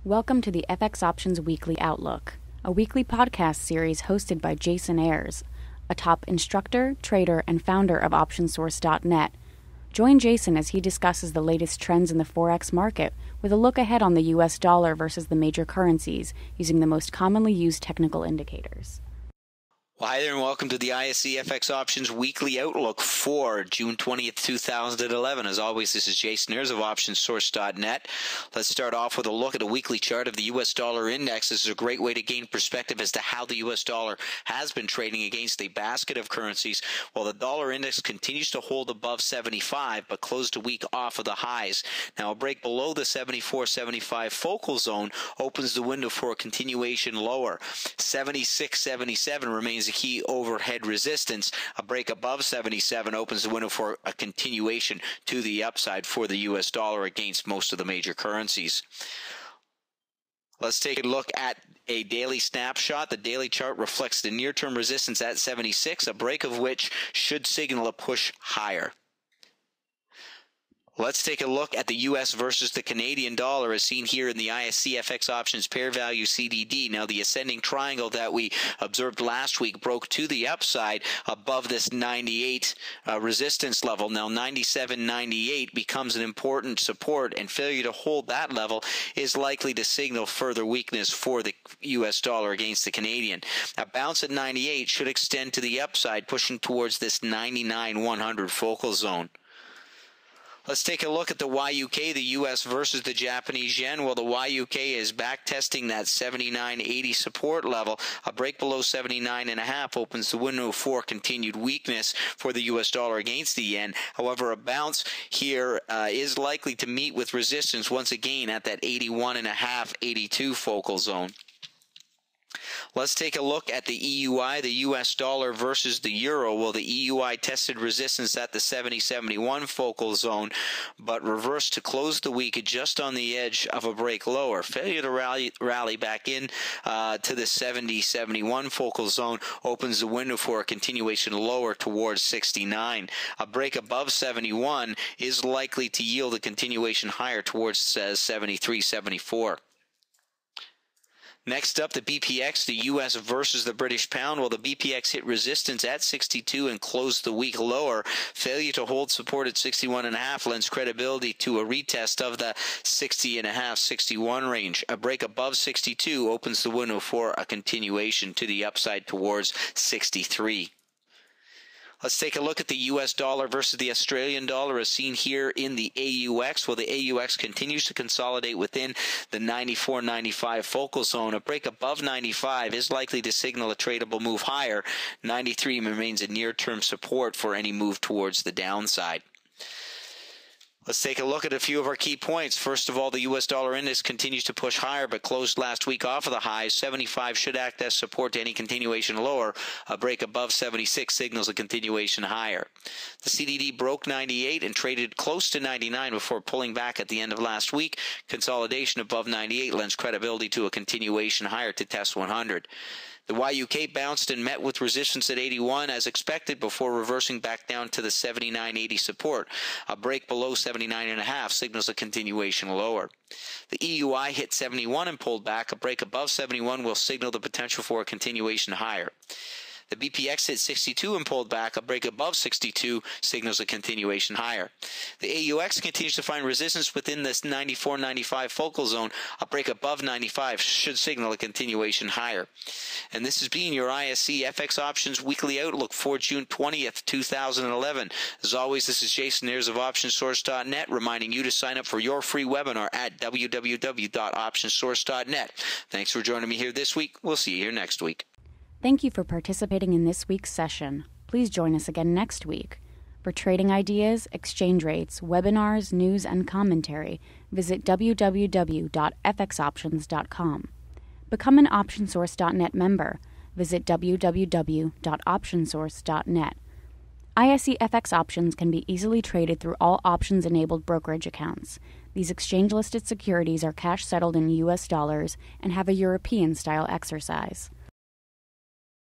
Welcome to the FX Options Weekly Outlook, a weekly podcast series hosted by Jason Ayres, a top instructor, trader, and founder of OptionSource.net. Join Jason as he discusses the latest trends in the Forex market with a look ahead on the US dollar versus the major currencies using the most commonly used technical indicators. Well, hi there and welcome to the ISE FX Options Weekly Outlook for June 20th, 2011. As always, this is Jason Ayres of OptionSource.net. Let's start off with a look at a weekly chart of the US dollar index. This is a great way to gain perspective as to how the US dollar has been trading against a basket of currencies, while the dollar index continues to hold above 75 but closed a week off of the highs. Now, a break below the 74.75 focal zone opens the window for a continuation lower. 76.77 remains a key overhead resistance. A break above 77 opens the window for a continuation to the upside for the US dollar against most of the major currencies. Let's take a look at a daily snapshot. The daily chart reflects the near-term resistance at 76, a break of which should signal a push higher. Let's take a look at the U.S. versus the Canadian dollar as seen here in the ISE FX Options Pair Value CDD. Now, the ascending triangle that we observed last week broke to the upside above this 98 resistance level. Now, 97.98 becomes an important support, and failure to hold that level is likely to signal further weakness for the U.S. dollar against the Canadian. A bounce at 98 should extend to the upside, pushing towards this 99.100 focal zone. Let's take a look at the YUK, the U.S. versus the Japanese yen. Well, the YUK is back testing that 79.80 support level. A break below 79.5 opens the window for continued weakness for the U.S. dollar against the yen. However, a bounce here is likely to meet with resistance once again at that 81.5, 82 focal zone. Let's take a look at the EUI, the US dollar versus the euro. Well, the EUI tested resistance at the 70.71 focal zone, but reversed to close the week just on the edge of a break lower. Failure to rally back in to the 70.71 focal zone opens the window for a continuation lower towards 69. A break above 71 is likely to yield a continuation higher towards 73.74. Next up, the BPX, the U.S. versus the British pound. Well, the BPX hit resistance at 62 and closed the week lower. Failure to hold support at 61.5 lends credibility to a retest of the 60.5, 61 range. A break above 62 opens the window for a continuation to the upside towards 63. Let's take a look at the US dollar versus the Australian dollar as seen here in the AUX. Well, the AUX continues to consolidate within the 94.95 focal zone. A break above 95 is likely to signal a tradable move higher. 93 remains a near-term support for any move towards the downside. Let's take a look at a few of our key points. First of all, the U.S. dollar index continues to push higher but closed last week off of the highs. 75 should act as support to any continuation lower. A break above 76 signals a continuation higher. The CDD broke 98 and traded close to 99 before pulling back at the end of last week. Consolidation above 98 lends credibility to a continuation higher to test 100. The YUK bounced and met with resistance at 81 as expected before reversing back down to the 79.80 support. A break below 79.5 signals a continuation lower. The EUI hit 71 and pulled back. A break above 71 will signal the potential for a continuation higher. The BPX hit 62 and pulled back. A break above 62 signals a continuation higher. The AUX continues to find resistance within this 94.95 focal zone. A break above 95 should signal a continuation higher. And this has been your ISE FX Options Weekly Outlook for June 20th, 2011. As always, this is Jason Ayres of OptionSource.net reminding you to sign up for your free webinar at www.optionsource.net. Thanks for joining me here this week. We'll see you here next week. Thank you for participating in this week's session. Please join us again next week. For trading ideas, exchange rates, webinars, news, and commentary, visit www.fxoptions.com. Become an OptionSource.net member. Visit www.optionsource.net. ISE FX options can be easily traded through all options-enabled brokerage accounts. These exchange-listed securities are cash-settled in U.S. dollars and have a European-style exercise.